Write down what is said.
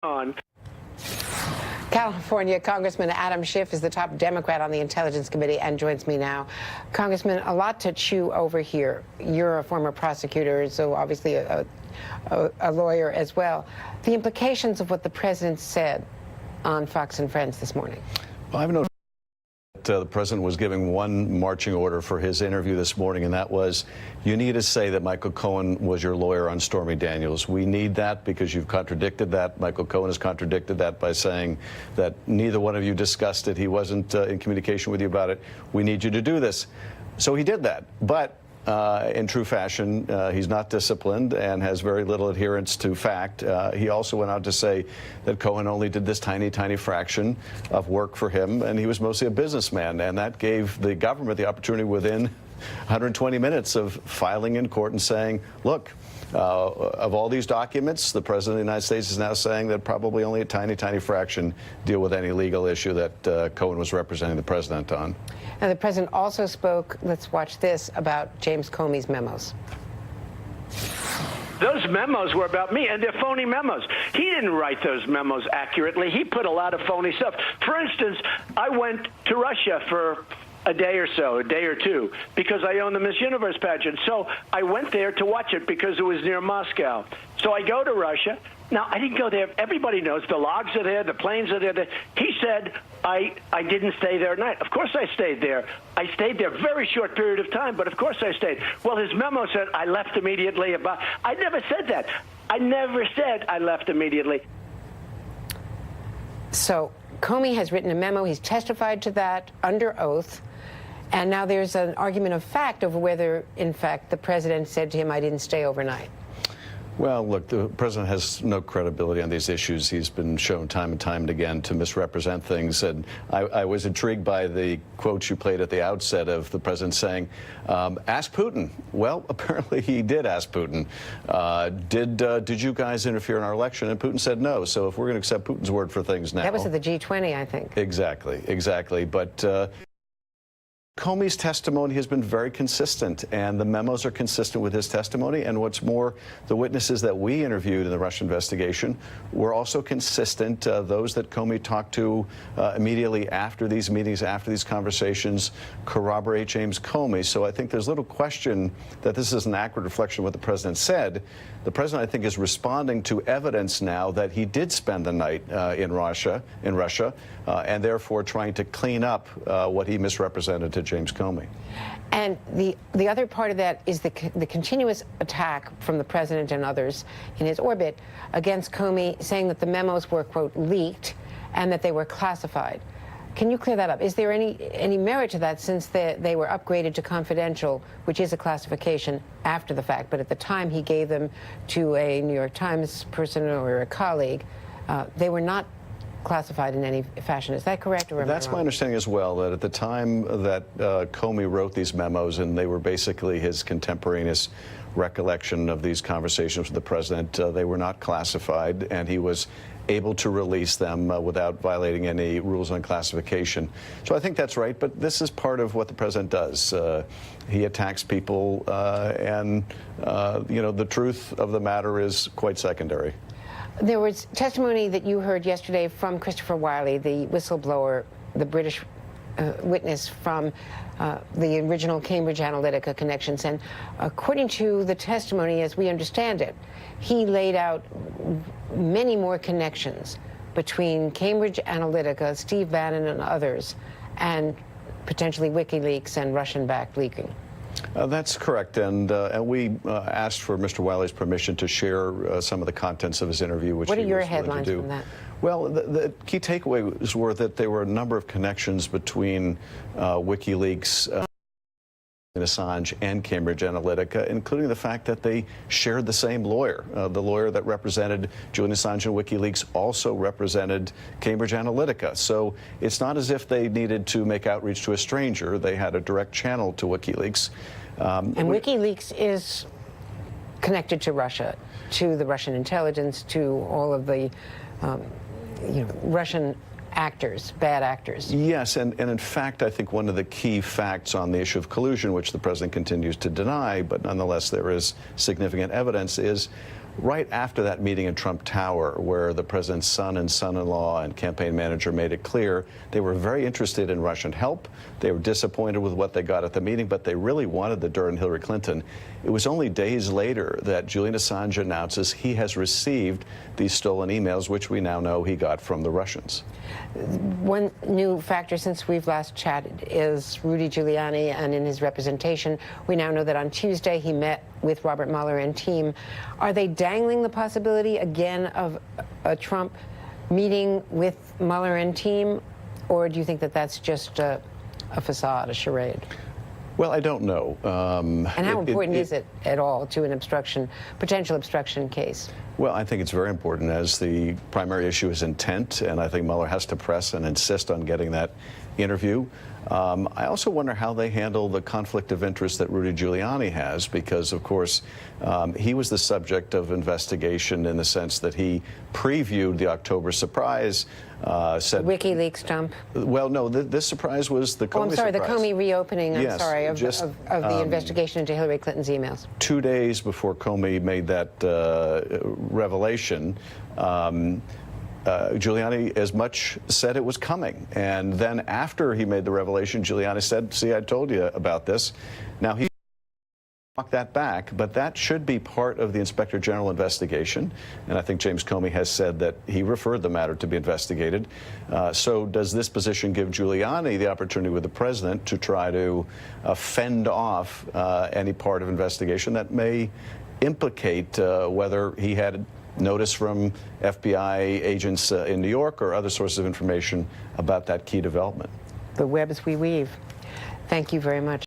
on. California Congressman Adam Schiff is the top Democrat on the Intelligence Committee and joins me now. Congressman, a lot to chew over here. You're a former prosecutor, so obviously a lawyer as well. The implications of what the president said on Fox and Friends this morning. Well, I've noticed the president was giving one marching order for his interview this morning, and that was, you need to say that Michael Cohen was your lawyer on Stormy Daniels. We need that because you've contradicted that. Michael Cohen has contradicted that by saying that neither one of you discussed it. He wasn't in communication with you about it. We need you to do this. So he did that. But in true fashion, he's not disciplined and has very little adherence to fact. He also went out to say that Cohen only did this tiny, tiny fraction of work for him, and he was mostly a businessman. And that gave the government the opportunity within 120 minutes of filing in court and saying, look, of all these documents, the President of the United States is now saying that probably only a tiny, tiny fraction deal with any legal issue that Cohen was representing the president on. And the president also spoke, let's watch this, about James Comey's memos. Those memos were about me, and they're phony memos. He didn't write those memos accurately. He put a lot of phony stuff. For instance, I went to Russia for a day or so, a day or two, because I own the Miss Universe pageant. So I went there to watch it because it was near Moscow. So I go to Russia. Now, I didn't go there. Everybody knows the logs are there, the planes are there. He said I didn't stay there at night. Of course I stayed there. I stayed there a very short period of time, but of course I stayed. Well, his memo said I left immediately. I never said that. I never said I left immediately. So Comey has written a memo. He's testified to that under oath. And now there's an argument of fact over whether, in fact, the president said to him, I didn't stay overnight. Well, look, the president has no credibility on these issues. He's been shown time and time again to misrepresent things. And I was intrigued by the quotes you played at the outset of the president saying, ask Putin. Well, apparently he did ask Putin. Did you guys interfere in our election? And Putin said no. So if we're going to accept Putin's word for things now. That was at the G20, I think. Exactly, exactly. But Comey's testimony has been very consistent, and the memos are consistent with his testimony. And what's more, the witnesses that we interviewed in the Russia investigation were also consistent. Those that Comey talked to immediately after these meetings, after these conversations, corroborate James Comey. So I think there's little question that this is an accurate reflection of what the president said. The president, I think, is responding to evidence now that he did spend the night in Russia, and therefore trying to clean up what he misrepresented to James Comey. And the other part of that is the continuous attack from the president and others in his orbit against Comey, saying that the memos were, quote, leaked and that they were classified. Can you clear that up? Is there any merit to that, since they were upgraded to confidential, which is a classification after the fact, but at the time he gave them to a New York Times person or a colleague, they were not classified in any fashion. Is that correct? Or That's my understanding as well, that at the time that Comey wrote these memos, and they were basically his contemporaneous recollection of these conversations with the president, they were not classified, and he was able to release them without violating any rules on classification. So I think that's right, but this is part of what the president does. He attacks people, and you know, the truth of the matter is quite secondary. There was testimony that you heard yesterday from Christopher Wiley, the whistleblower, the British witness from the original Cambridge Analytica connections. And according to the testimony, as we understand it, he laid out many more connections between Cambridge Analytica, Steve Bannon and others, and potentially WikiLeaks and Russian-backed leaking. That's correct, and we asked for Mr. Wiley's permission to share some of the contents of his interview, which What are he your was willing headlines to do. from that? Well, the key takeaways were that there were a number of connections between WikiLeaks, Assange, and Cambridge Analytica, including the fact that they shared the same lawyer. The lawyer that represented Julian Assange and WikiLeaks also represented Cambridge Analytica. So it's not as if they needed to make outreach to a stranger. They had a direct channel to WikiLeaks. And WikiLeaks is connected to Russia, to the Russian intelligence, to all of the Russian actors, bad actors. Yes, and in fact, I think one of the key facts on the issue of collusion, which the president continues to deny, but nonetheless there is significant evidence, is right after that meeting in Trump Tower, where the president's son and son-in-law and campaign manager made it clear they were very interested in Russian help. They were disappointed with what they got at the meeting, but they really wanted the dirt on Hillary Clinton. It was only days later that Julian Assange announces he has received these stolen emails, which we now know he got from the Russians. One new factor since we've last chatted is Rudy Giuliani, and in his representation, we now know that on Tuesday he met with Robert Mueller and team. Are they dangling the possibility again of a Trump meeting with Mueller and team, or do you think that that's just a facade, a charade? Well, I don't know. And how important is it at all to an potential obstruction case? Well, I think it's very important, as the primary issue is intent, and I think Mueller has to press and insist on getting that interview. I also wonder how they handle the conflict of interest that Rudy Giuliani has, because, of course, he was the subject of investigation in the sense that he previewed the October surprise. Said WikiLeaks dump. Well, no, this surprise was the Comey surprise. The Comey reopening, yes, of the investigation into Hillary Clinton's emails. 2 days before Comey made that revelation, Giuliani as much said it was coming. And then after he made the revelation, Giuliani said, see, I told you about this. Now, he walked that back, but that should be part of the Inspector General investigation. And I think James Comey has said that he referred the matter to be investigated. So does this position give Giuliani the opportunity with the president to try to fend off any part of investigation that may implicate whether he had notice from FBI agents in New York or other sources of information about that key development? The webs we weave. Thank you very much.